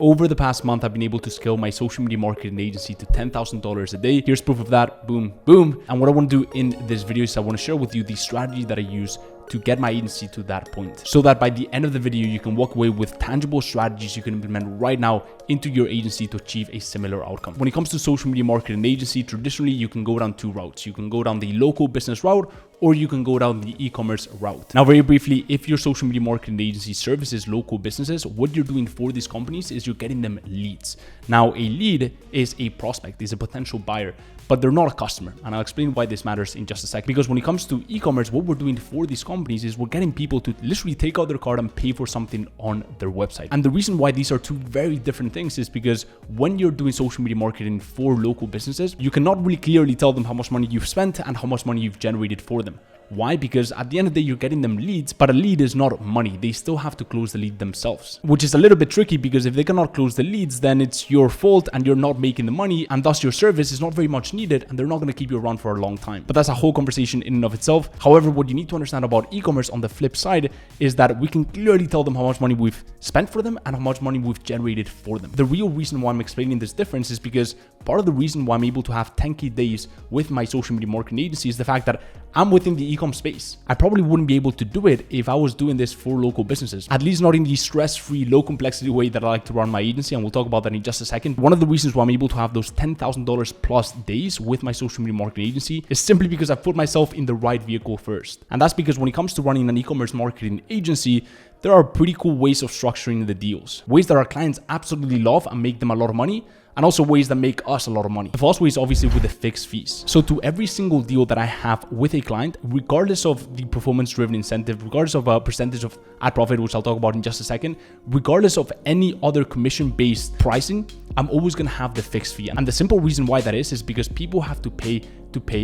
Over the past month, I've been able to scale my social media marketing agency to $10,000 a day. Here's proof of that. Boom, boom. And what I want to do in this video is I want to share with you the strategy that I use to get my agency to that point, so that by the end of the video, you can walk away with tangible strategies you can implement right now into your agency to achieve a similar outcome. When it comes to social media marketing agency, traditionally, you can go down two routes. You can go down the local business route, or you can go down the e-commerce route. Now, very briefly, if your social media marketing agency services local businesses, what you're doing for these companies is you're getting them leads. Now, a lead is a prospect, is a potential buyer, but they're not a customer. And I'll explain why this matters in just a second. Because when it comes to e-commerce, what we're doing for these companies is we're getting people to literally take out their card and pay for something on their website. And the reason why these are two very different things is because when you're doing social media marketing for local businesses, you cannot really clearly tell them how much money you've spent and how much money you've generated for them. Why? Because at the end of the day, you're getting them leads, but a lead is not money. They still have to close the lead themselves, which is a little bit tricky because if they cannot close the leads, then it's your fault and you're not making the money, and thus your service is not very much needed and they're not going to keep you around for a long time. But that's a whole conversation in and of itself. However, what you need to understand about e-commerce on the flip side is that we can clearly tell them how much money we've spent for them and how much money we've generated for them. The real reason why I'm explaining this difference is because part of the reason why I'm able to have 10K days with my social media marketing agency is the fact that I'm within the e-com space. I probably wouldn't be able to do it if I was doing this for local businesses, at least not in the stress-free, low complexity way that I like to run my agency. And we'll talk about that in just a second. One of the reasons why I'm able to have those $10,000 plus days with my social media marketing agency is simply because I put myself in the right vehicle first. And that's because when it comes to running an e-commerce marketing agency, there are pretty cool ways of structuring the deals, ways that our clients absolutely love and make them a lot of money, and also ways that make us a lot of money. The first way is obviously with the fixed fees. So to every single deal that I have with a client, regardless of the performance-driven incentive, regardless of a percentage of ad profit, which I'll talk about in just a second, regardless of any other commission-based pricing, I'm always gonna have the fixed fee. And the simple reason why that is because people have to pay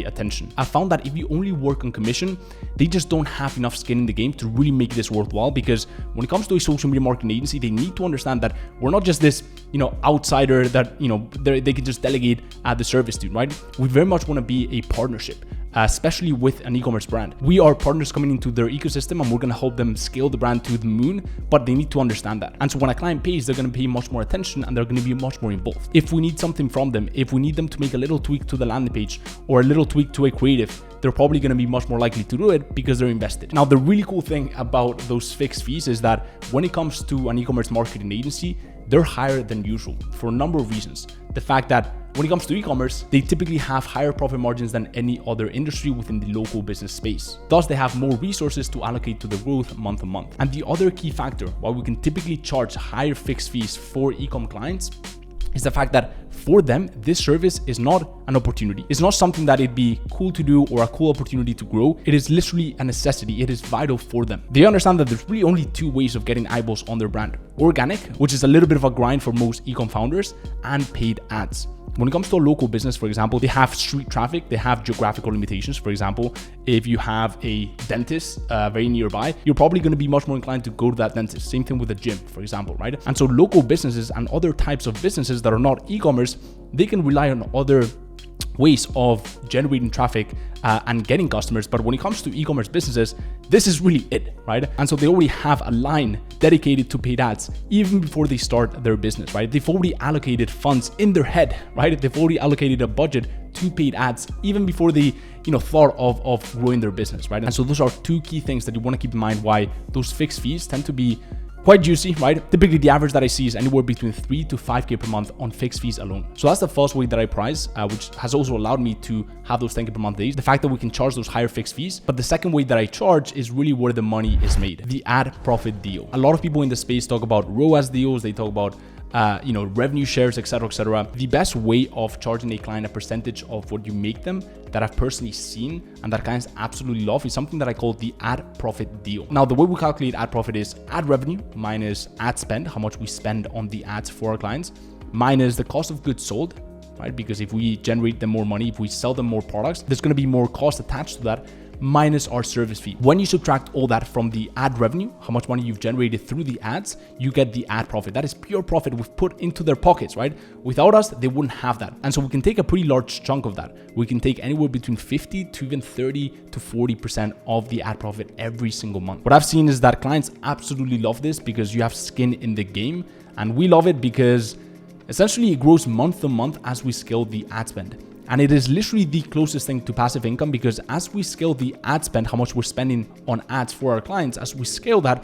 attention. I found that if you only work on commission, they just don't have enough skin in the game to really make this worthwhile, because when it comes to a social media marketing agency, they need to understand that we're not just this, outsider that, they can just delegate the service to, right? We very much want to be a partnership, especially with an e-commerce brand. We are partners coming into their ecosystem and we're going to help them scale the brand to the moon, but they need to understand that. And so when a client pays, they're going to pay much more attention and they're going to be much more involved. If we need something from them, if we need them to make a little tweak to the landing page or a little tweak to a creative, they're probably going to be much more likely to do it because they're invested. Now, the really cool thing about those fixed fees is that when it comes to an e-commerce marketing agency, they're higher than usual for a number of reasons. The fact that when it comes to e-commerce, they typically have higher profit margins than any other industry within the local business space. Thus, they have more resources to allocate to the growth month to month. And the other key factor why we can typically charge higher fixed fees for e-com clients is the fact that for them, this service is not an opportunity. It's not something that it'd be cool to do or a cool opportunity to grow. It is literally a necessity. It is vital for them. They understand that there's really only two ways of getting eyeballs on their brand: organic, which is a little bit of a grind for most e-com founders, and paid ads. When it comes to a local business, for example, they have street traffic, they have geographical limitations. For example, if you have a dentist very nearby, you're probably going to be much more inclined to go to that dentist. Same thing with a gym, for example, right? And so local businesses and other types of businesses that are not e-commerce, they can rely on other ways of generating traffic and getting customers. But when it comes to e-commerce businesses, this is really it, right? And so they already have a line dedicated to paid ads even before they start their business, right? They've already allocated funds in their head, right? They've already allocated a budget to paid ads even before they thought of growing their business, right? And so those are two key things that you want to keep in mind why those fixed fees tend to be quite juicy, right? Typically, the average that I see is anywhere between 3 to 5K per month on fixed fees alone. So that's the first way that I price, which has also allowed me to have those 10K per month days. The fact that we can charge those higher fixed fees. But the second way that I charge is really where the money is made, the ad profit deal. A lot of people in the space talk about ROAS deals. They talk about revenue shares, etc., etc. The best way of charging a client a percentage of what you make them that I've personally seen and that clients absolutely love is something that I call the ad profit deal. Now, the way we calculate ad profit is ad revenue minus ad spend, how much we spend on the ads for our clients, minus the cost of goods sold, right? Because if we generate them more money, if we sell them more products, there's going to be more cost attached to that, minus our service fee. When you subtract all that from the ad revenue, how much money you've generated through the ads, you get the ad profit. That is pure profit we've put into their pockets, right? Without us, they wouldn't have that. And so we can take a pretty large chunk of that. We can take anywhere between 50 to even 30 to 40% of the ad profit every single month. What I've seen is that clients absolutely love this because you have skin in the game. And we love it because essentially it grows month to month as we scale the ad spend. And it is literally the closest thing to passive income, because as we scale the ad spend, how much we're spending on ads for our clients, as we scale that,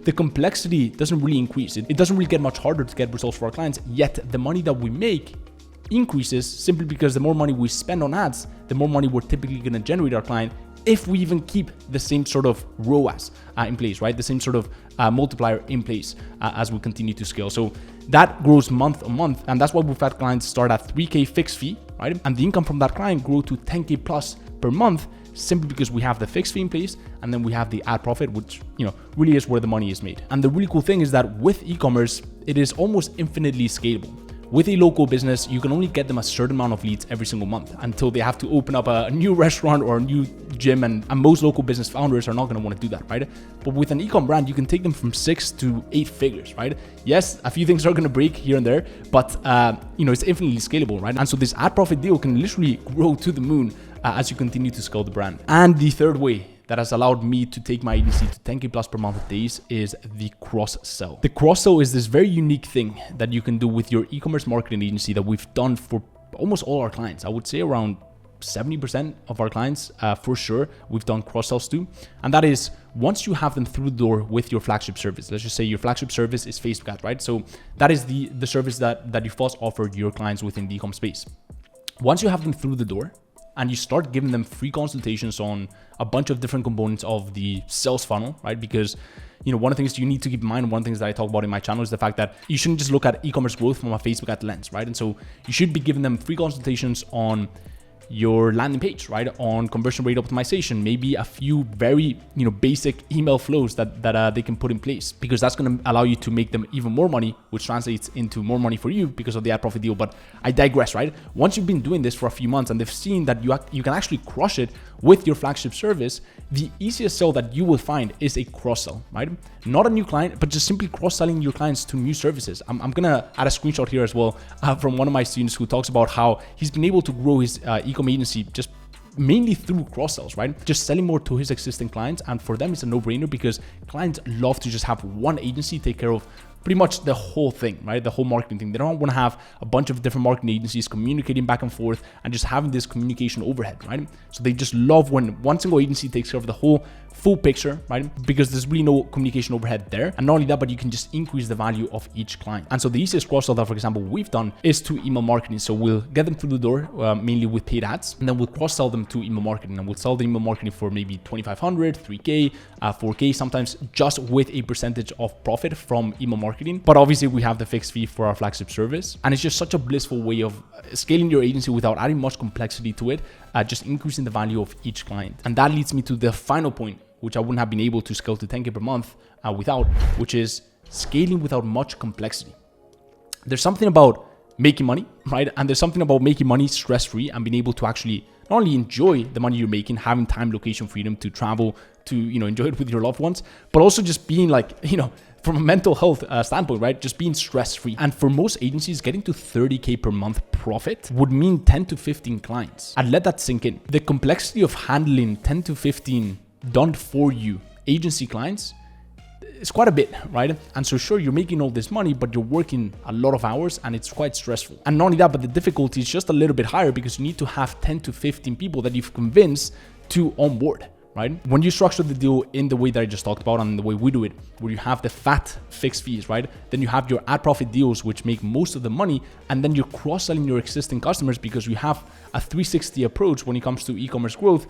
the complexity doesn't really increase. It doesn't really get much harder to get results for our clients, yet the money that we make increases simply because the more money we spend on ads, the more money we're typically going to generate our client, if we even keep the same sort of ROAS in place, right? The same sort of multiplier in place as we continue to scale. So that grows month on month. And that's why we've had clients start at 3K fixed fee, right? And the income from that client grow to 10K plus per month, simply because we have the fixed fee in place, and then we have the ad profit, which, really is where the money is made. And the really cool thing is that with e-commerce, it is almost infinitely scalable. With a local business, you can only get them a certain amount of leads every single month until they have to open up a new restaurant or a new gym. And most local business founders are not going to want to do that, right? But with an e-com brand, you can take them from 6 to 8 figures, right? Yes, a few things are going to break here and there, but it's infinitely scalable, right? And so this ad profit deal can literally grow to the moon as you continue to scale the brand. And the third way that has allowed me to take my agency to 10K plus per month of days is the cross sell. The cross sell is this very unique thing that you can do with your e-commerce marketing agency that we've done for almost all our clients. I would say around 70% of our clients, for sure, we've done cross sells to. And that is, once you have them through the door with your flagship service, let's just say your flagship service is Facebook ads, right? So that is the service that you first offered your clients within the e-com space. Once you have them through the door, and you start giving them free consultations on a bunch of different components of the sales funnel, right? Because, one of the things you need to keep in mind, one of the things that I talk about in my channel is the fact that you shouldn't just look at e-commerce growth from a Facebook ad lens, right? And so you should be giving them free consultations on your landing page, right? On conversion rate optimization, maybe a few very, basic email flows that they can put in place, because that's going to allow you to make them even more money, which translates into more money for you because of the ad profit deal. But I digress, right? Once you've been doing this for a few months and they've seen that you can actually crush it with your flagship service, the easiest sell that you will find is a cross sell, right? Not a new client, but just simply cross-selling your clients to new services. I'm going to add a screenshot here as well from one of my students who talks about how he's been able to grow his e-com agency just mainly through cross-sells, right? Just selling more to his existing clients. And for them, it's a no-brainer because clients love to just have one agency take care of pretty much the whole thing, right? The whole marketing thing. They don't want to have a bunch of different marketing agencies communicating back and forth and just having this communication overhead, right? So they just love when one single agency takes care of the whole full picture, right? Because there's really no communication overhead there. And not only that, but you can just increase the value of each client. And so the easiest cross-sell that, for example, we've done is to email marketing. So we'll get them through the door, mainly with paid ads, and then we'll cross-sell them to email marketing. And we'll sell the email marketing for maybe 2,500, 3K, 4K, sometimes just with a percentage of profit from email marketing. But obviously we have the fixed fee for our flagship service. And it's just such a blissful way of scaling your agency without adding much complexity to it, just increasing the value of each client. And that leads me to the final point, which I wouldn't have been able to scale to 10K per month without, which is scaling without much complexity. There's something about making money, right? And there's something about making money stress-free and being able to actually not only enjoy the money you're making, having time, location freedom to travel, to, enjoy it with your loved ones, but also just being like, from a mental health standpoint, right? Just being stress-free. And for most agencies, getting to 30K per month profit would mean 10 to 15 clients. And let that sink in. The complexity of handling 10 to 15 done for you agency clients is quite a bit, right? And so sure, you're making all this money, but you're working a lot of hours and it's quite stressful. And not only that, but the difficulty is just a little bit higher because you need to have 10 to 15 people that you've convinced to onboard, right? When you structure the deal in the way that I just talked about and the way we do it, where you have the fat fixed fees, right? Then you have your ad profit deals, which make most of the money. And then you're cross-selling your existing customers because you have a 360 approach when it comes to e-commerce growth.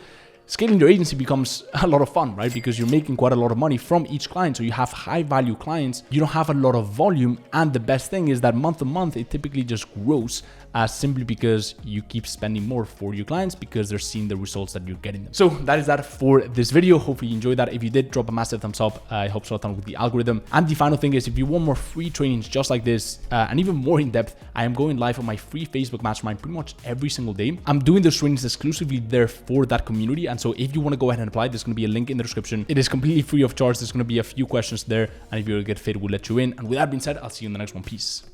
Scaling your agency becomes a lot of fun, right? Because you're making quite a lot of money from each client. So you have high value clients, you don't have a lot of volume. And the best thing is that month to month, it typically just grows simply because you keep spending more for your clients because they're seeing the results that you're getting them. So that is that for this video. Hopefully you enjoyed that. If you did, drop a massive thumbs up. It helps a lot with the algorithm. And the final thing is, if you want more free trainings just like this and even more in depth, I am going live on my free Facebook mastermind pretty much every single day. I'm doing those trainings exclusively there for that community. And so if you want to go ahead and apply, there's going to be a link in the description. It is completely free of charge. There's going to be a few questions there. And if you're a good fit, we'll let you in. And with that being said, I'll see you in the next one. Peace.